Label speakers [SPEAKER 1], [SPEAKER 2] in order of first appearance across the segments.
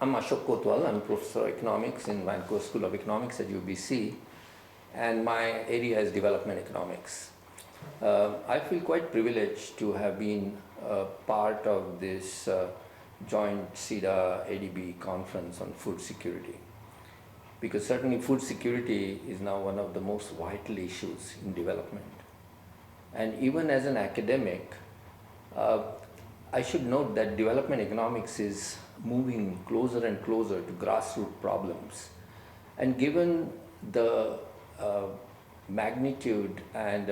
[SPEAKER 1] I'm Ashok Kotwal. I'm Professor of Economics in Vancouver School of Economics at UBC, and my area is development economics. I feel quite privileged to have been part of this joint CEDA-ADB conference on food security, because certainly food security is now one of the most vital issues in development. And even as an academic, I should note that development economics is moving closer and closer to grassroots problems. And given the magnitude and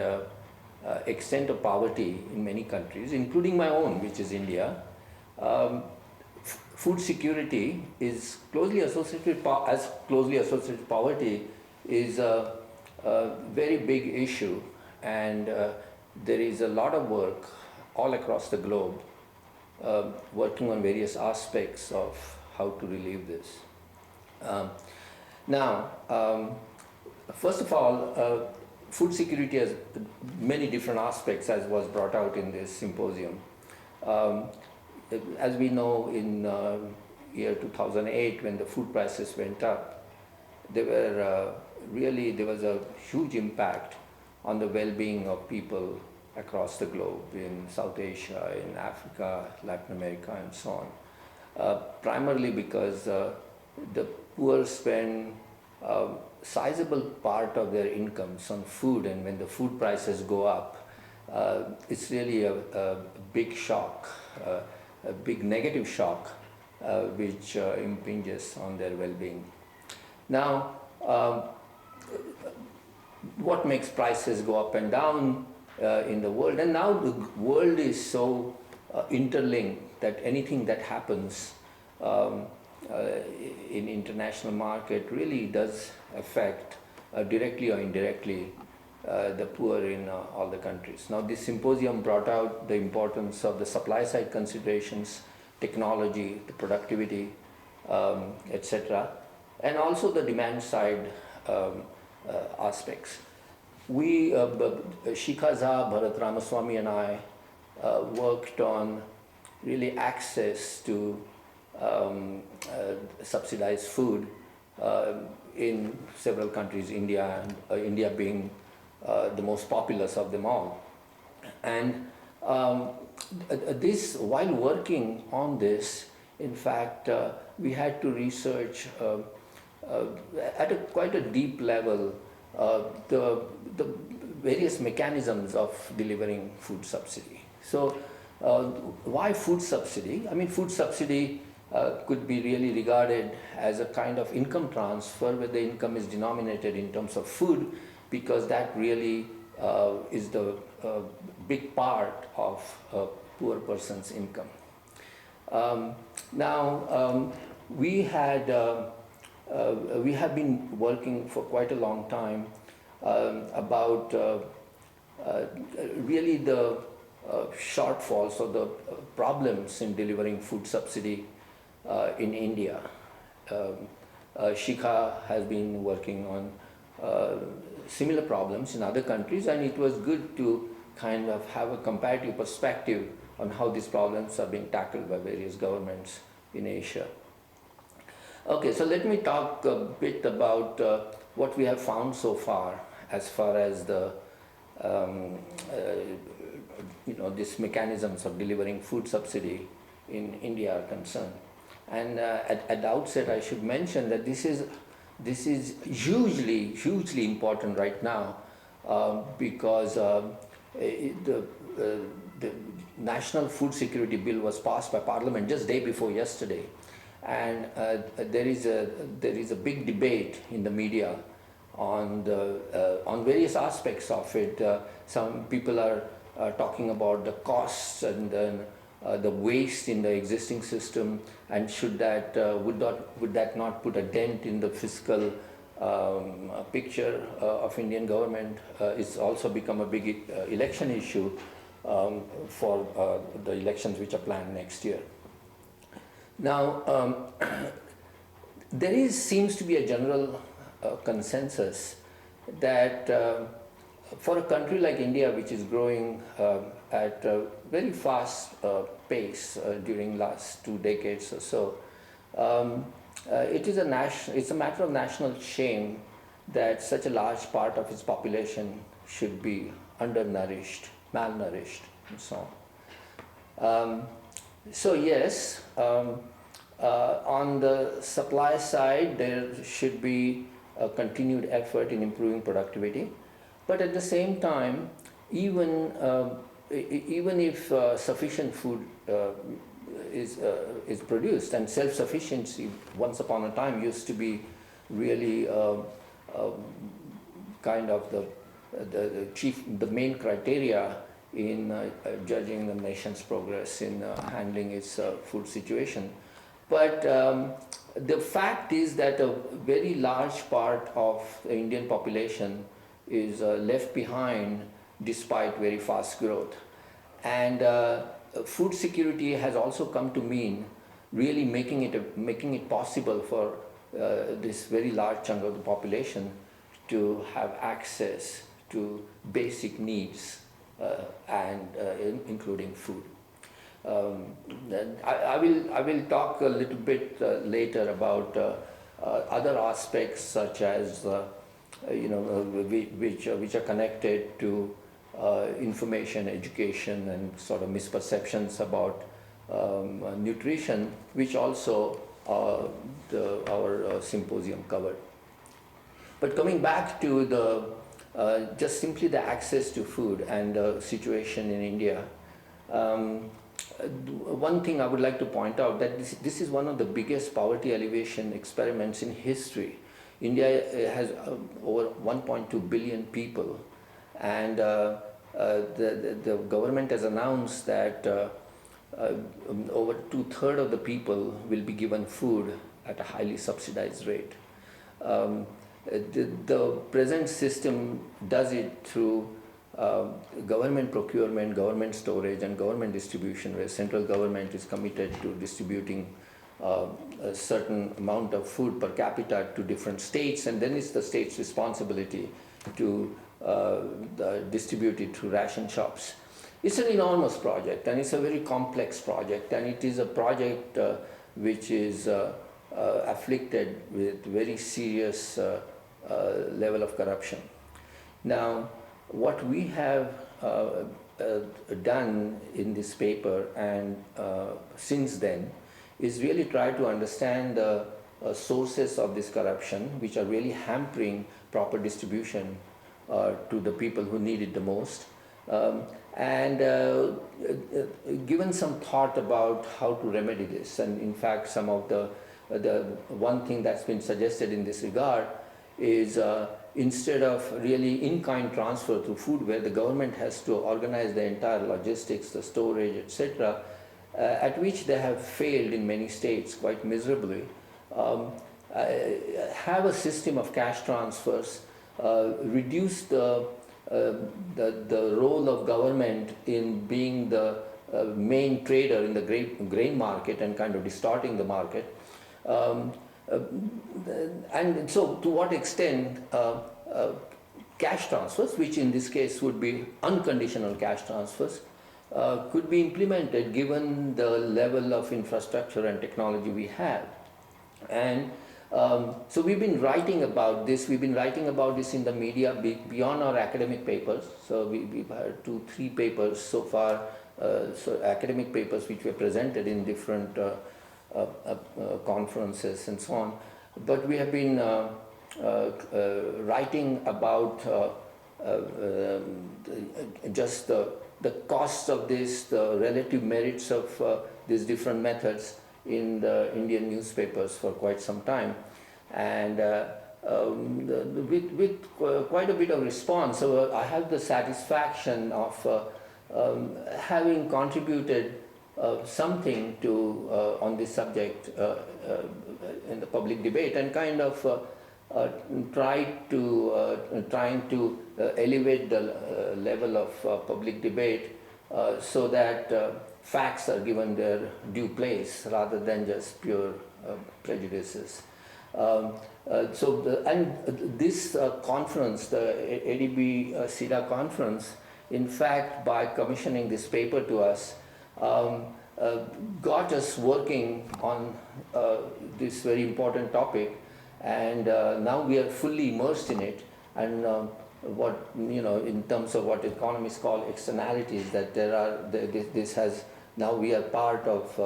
[SPEAKER 1] extent of poverty in many countries, including my own, which is India, food security is closely associated with poverty is a very big issue, and there is a lot of work all across the globe working on various aspects of how to relieve this. First of all, food security has many different aspects, as was brought out in this symposium. As we know, in year 2008, when the food prices went up, there was a huge impact on the well-being of people across the globe, in South Asia, in Africa, Latin America, and so on. Primarily because the poor spend a sizable part of their incomes on food, and when the food prices go up, it's really a big shock, a big negative shock, which impinges on their well-being. Now, what makes prices go up and down in the world? And now the world is so interlinked that anything that happens in international market really does affect directly or indirectly the poor in all the countries. Now, this symposium brought out the importance of the supply side considerations, technology, the productivity, etc., and also the demand side aspects. We, Shikha, Bharat, Ramaswami and I worked on really access to subsidized food in several countries, India being the most populous of them all. And while working on this, in fact, we had to research at quite a deep level the various mechanisms of delivering food subsidy. So why food subsidy? I mean, food subsidy could be really regarded as a kind of income transfer, where the income is denominated in terms of food, because that really is the big part of a poor person's income. We have been working for quite a long time about really the shortfalls or the problems in delivering food subsidy in India. Shikha has been working on similar problems in other countries, and it was good to kind of have a comparative perspective on how these problems are being tackled by various governments in Asia. Okay, so let me talk a bit about what we have found so far as the these mechanisms of delivering food subsidy in India are concerned. And at the outset, I should mention that this is hugely important right now, because the National Food Security Bill was passed by Parliament just day before yesterday, and there is a big debate in the media on various aspects of it. Some people are talking about the costs and then the waste in the existing system, and would that not put a dent in the fiscal picture of Indian government? It's also become a big election issue for the elections which are planned next year. Now, there seems to be a general consensus that for a country like India, which is growing at a very fast pace during last 2 decades or so, it's a matter of national shame that such a large part of its population should be undernourished, malnourished, and so on. So yes, on the supply side, there should be a continued effort in improving productivity, but at the same time, even even if sufficient food is produced, and self-sufficiency once upon a time used to be really kind of the main criteria in judging the nation's progress in handling its food situation. But the fact is that a very large part of the Indian population is left behind despite very fast growth. And food security has also come to mean really making it possible for this very large chunk of the population to have access to basic needs including food. I will talk a little bit later about other aspects such as which are connected to information, education, and sort of misperceptions about nutrition, which also our symposium covered. But coming back to the just simply the access to food and the situation in India, one thing I would like to point out that this is one of the biggest poverty alleviation experiments in history. India has over 1.2 billion people, and the government has announced that over 2/3 of the people will be given food at a highly subsidized rate. The present system does it through government procurement, government storage, and government distribution, where central government is committed to distributing a certain amount of food per capita to different states, and then it's the state's responsibility to distribute it through ration shops. It's an enormous project, and it's a very complex project, and it is a project which is afflicted with very serious level of corruption. Now, what we have done in this paper and since then is really try to understand the sources of this corruption, which are really hampering proper distribution to the people who need it the most, and given some thought about how to remedy this. And in fact, some of the one thing that's been suggested in this regard is instead of really in-kind transfer through food, where the government has to organize the entire logistics, the storage, etc., at which they have failed in many states quite miserably, have a system of cash transfers, reduce the role of government in being the main trader in the grain market and kind of distorting the market. And so to what extent cash transfers, which in this case would be unconditional cash transfers, could be implemented given the level of infrastructure and technology we have. And so we've been writing about this. We've been writing about this in the media beyond our academic papers. So we've had 2-3 papers so far, so academic papers which were presented in different conferences and so on. But we have been writing about just the costs of this, the relative merits of these different methods in the Indian newspapers for quite some time, and with quite a bit of response. So I have the satisfaction of having contributed something to on this subject in the public debate, and kind of trying to elevate the level of public debate so that facts are given their due place rather than just pure prejudices. This conference, the ADB-CIDA conference, in fact, by commissioning this paper to us, got us working on this very important topic, and now we are fully immersed in it. And what in terms of what economists call externalities, that this has now we are part of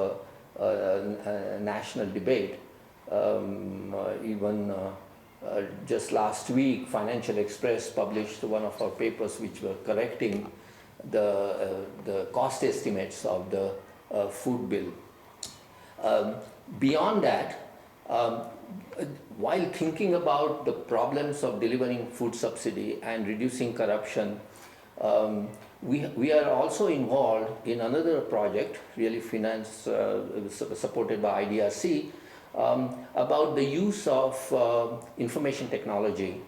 [SPEAKER 1] a national debate. Even just last week, Financial Express published one of our papers which were correcting the cost estimates of the food bill. Beyond that, while thinking about the problems of delivering food subsidy and reducing corruption, we are also involved in another project, really supported by IDRC, about the use of information technology,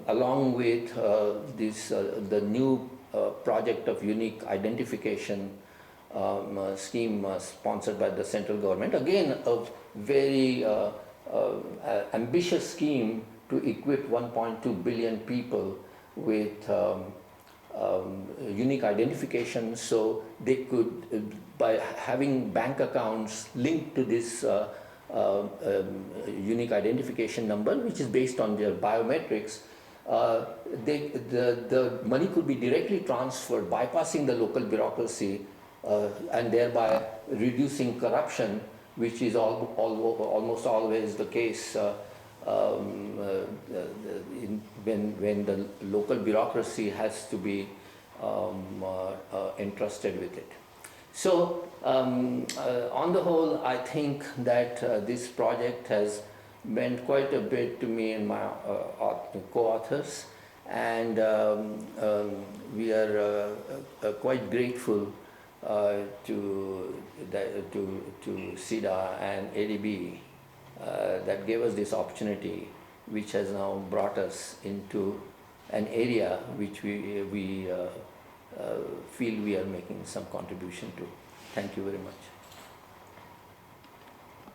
[SPEAKER 1] along with the new project of unique identification scheme sponsored by the central government. Again, a very ambitious scheme to equip 1.2 billion people with unique identification, so they could, by having bank accounts linked to this unique identification number, which is based on their biometrics, the money could be directly transferred, bypassing the local bureaucracy, and thereby reducing corruption, which is almost always the case when the local bureaucracy has to be entrusted with it. So on the whole, I think that this project has meant quite a bit to me and my co-authors, and we are quite grateful to SIDA and ADB that gave us this opportunity, which has now brought us into an area which we feel we are making some contribution to. Thank you very much.